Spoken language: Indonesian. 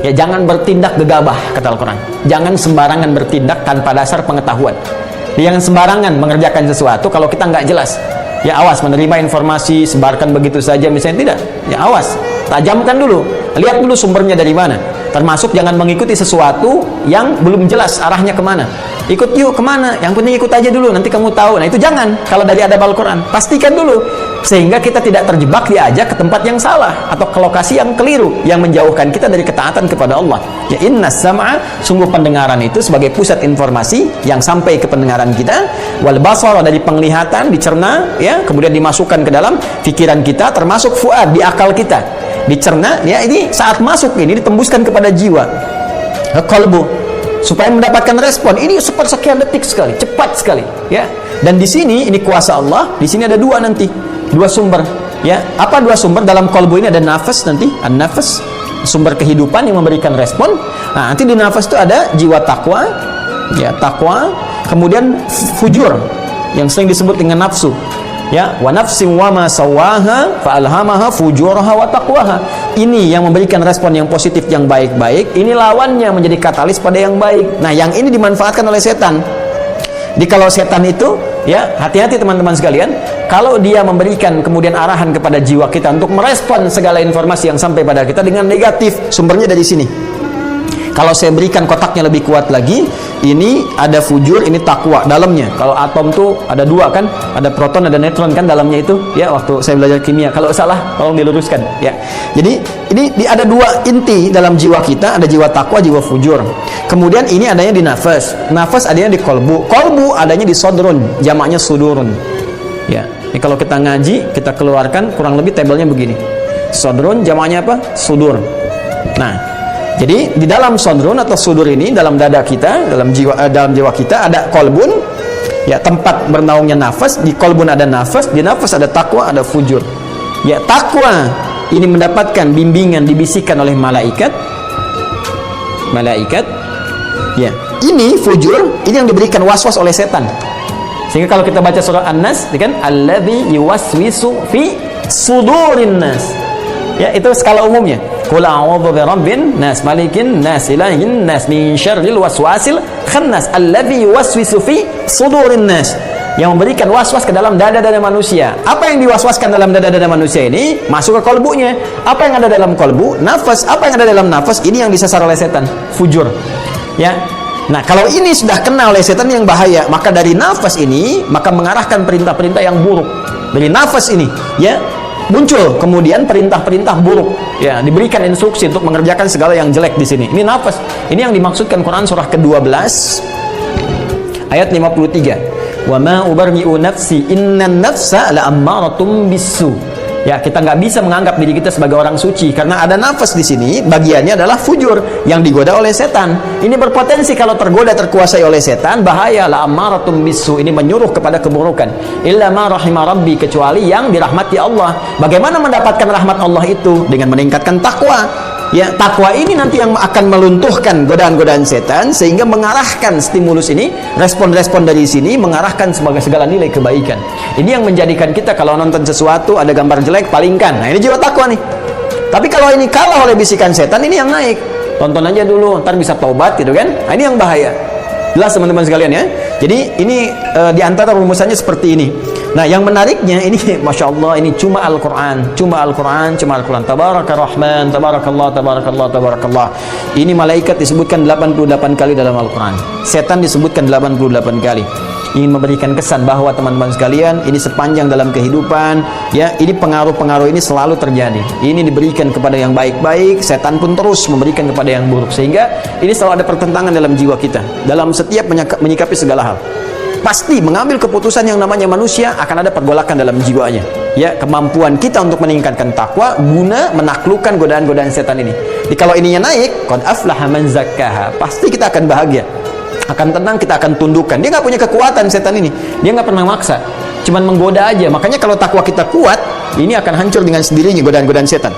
Ya, jangan bertindak gegabah, kata Al-Quran. Jangan sembarangan bertindak tanpa dasar pengetahuan. Jangan sembarangan mengerjakan sesuatu kalau kita nggak jelas. Ya, awas menerima informasi, sebarkan begitu saja misalnya, tidak. Ya, awas, tajamkan dulu, lihat dulu sumbernya dari mana. Termasuk jangan mengikuti sesuatu yang belum jelas arahnya kemana. Ikut yuk kemana, yang penting ikut aja dulu, nanti kamu tahu. Nah, itu jangan. Kalau dari adab Al-Quran, pastikan dulu, sehingga kita tidak terjebak diajak ke tempat yang salah atau ke lokasi yang keliru yang menjauhkan kita dari ketaatan kepada Allah. Ya, innas sam'a, sungguh pendengaran itu sebagai pusat informasi yang sampai ke pendengaran kita, wal basara, dari penglihatan dicerna, ya, kemudian dimasukkan ke dalam pikiran kita, termasuk fuad, di akal kita dicerna, ya, ini saat masuk ini ditembuskan kepada jiwa, qalbu, supaya mendapatkan respon. Ini sepersekian detik sekali, cepat sekali, ya. Dan di sini ini kuasa Allah. Di sini ada dua nanti, dua sumber, ya. Apa dua sumber dalam qalbu ini? Ada nafas nanti, an-nafas, sumber kehidupan yang memberikan respon. Nah, nanti di nafas itu ada jiwa takwa, ya, takwa. Kemudian fujur yang sering disebut dengan nafsu. Ya, wa nafsin wa ma sawaha fa alhamaha fujuraha wa taqwaha. Ini yang memberikan respon yang positif, yang baik-baik. Ini lawannya, menjadi katalis pada yang baik. Nah, yang ini dimanfaatkan oleh setan. Di kalau setan itu, ya, hati-hati teman-teman sekalian, kalau dia memberikan kemudian arahan kepada jiwa kita untuk merespon segala informasi yang sampai pada kita dengan negatif, sumbernya dari sini. Kalau saya berikan kotaknya lebih kuat lagi, ini ada fujur, ini takwa dalamnya. Kalau atom tuh ada dua kan, ada proton, ada neutron kan dalamnya itu. Ya, waktu saya belajar kimia. Kalau salah, tolong diluruskan. Ya, jadi ini ada dua inti dalam jiwa kita, ada jiwa takwa, jiwa fujur. Kemudian ini adanya di nafas. Nafas adanya di kolbu. Kolbu adanya di sodrun, jamaknya sudurun. Ya, ini kalau kita ngaji, kita keluarkan kurang lebih tabelnya begini. Sodrun jamaknya apa? Sudur. Nah, jadi di dalam sodrun atau sudur ini, dalam dada kita, dalam jiwa kita ada kolbun, ya, tempat bernaungnya nafas. Di kolbun ada nafas, di nafas ada takwa, ada fujur. Ya, takwa ini mendapatkan bimbingan, dibisikkan oleh malaikat. Ya, ini fujur, ini yang diberikan waswas oleh setan. Sehingga kalau kita baca surah An-Nas, kan, alladzi yuwaswisu fi sudurin nas. Ya, itu skala umumnya. Qul a'udzu birabbin nas, malikin nas, ilahin nas, min syarril waswasil khannas, alladzi yuwaswisu fi sudurin nas. Yang memberikan waswas ke dalam dada-dada manusia. Apa yang diwaswaskan dalam dada-dada manusia ini masuk ke kolbunya. Apa yang ada dalam kolbu? Nafas. Apa yang ada dalam nafas? Ini yang disasar oleh setan, fujur. Ya. Nah, kalau ini sudah kena oleh setan yang bahaya, maka dari nafas ini maka mengarahkan perintah-perintah yang buruk. Dari nafas ini, ya, muncul kemudian perintah-perintah buruk, ya, diberikan instruksi untuk mengerjakan segala yang jelek di sini. Ini nafas. Ini yang dimaksudkan Quran surah ke-12 ayat 53. Wa ma ubarri'u nafsi innan nafsa la'ammaratum bisu. Ya, kita nggak bisa menganggap diri kita sebagai orang suci karena ada nafas di sini, bagiannya adalah fujur yang digoda oleh setan. Ini berpotensi kalau tergoda, terkuasai oleh setan, bahaya. La ammaratum bisu, ini menyuruh kepada keburukan. Illa ma rahima rabbi, kecuali yang dirahmati Allah. Bagaimana mendapatkan rahmat Allah itu? Dengan meningkatkan takwa. Ya, takwa ini nanti yang akan meluntuhkan godaan-godaan setan sehingga mengarahkan stimulus ini, respon-respon dari sini mengarahkan sebagai segala nilai kebaikan. Ini yang menjadikan kita kalau nonton sesuatu ada gambar jelek, palingkan. Nah, ini jiwa takwa nih. Tapi kalau ini kalah oleh bisikan setan, ini yang naik. Tonton aja dulu, ntar bisa taubat gitu kan. Nah, ini yang bahaya. Jelas teman-teman sekalian ya. Jadi ini diantara rumusannya seperti ini. Nah, yang menariknya ini, Masya Allah, ini cuma Al-Quran. Tabaraka Rahman, Tabarakallah, Tabarakallah, Tabarakallah. Ini malaikat disebutkan 88 kali dalam Al-Quran. Setan disebutkan 88 kali. Ingin memberikan kesan bahwa teman-teman sekalian, ini sepanjang dalam kehidupan, ya, ini pengaruh-pengaruh ini selalu terjadi. Ini diberikan kepada yang baik-baik, setan pun terus memberikan kepada yang buruk. Sehingga ini selalu ada pertentangan dalam jiwa kita, dalam setiap menyikapi segala hal. Pasti mengambil keputusan yang namanya manusia akan ada pergolakan dalam jiwanya. Ya, kemampuan kita untuk meningkatkan takwa guna menaklukkan godaan-godaan setan ini. Jadi kalau ininya naik, qad aflaha man zakkaha, pasti kita akan bahagia, akan tenang, kita akan tundukkan. Dia nggak punya kekuatan setan ini, dia nggak pernah maksa, cuman menggoda aja. Makanya kalau takwa kita kuat, ini akan hancur dengan sendirinya godaan-godaan setan.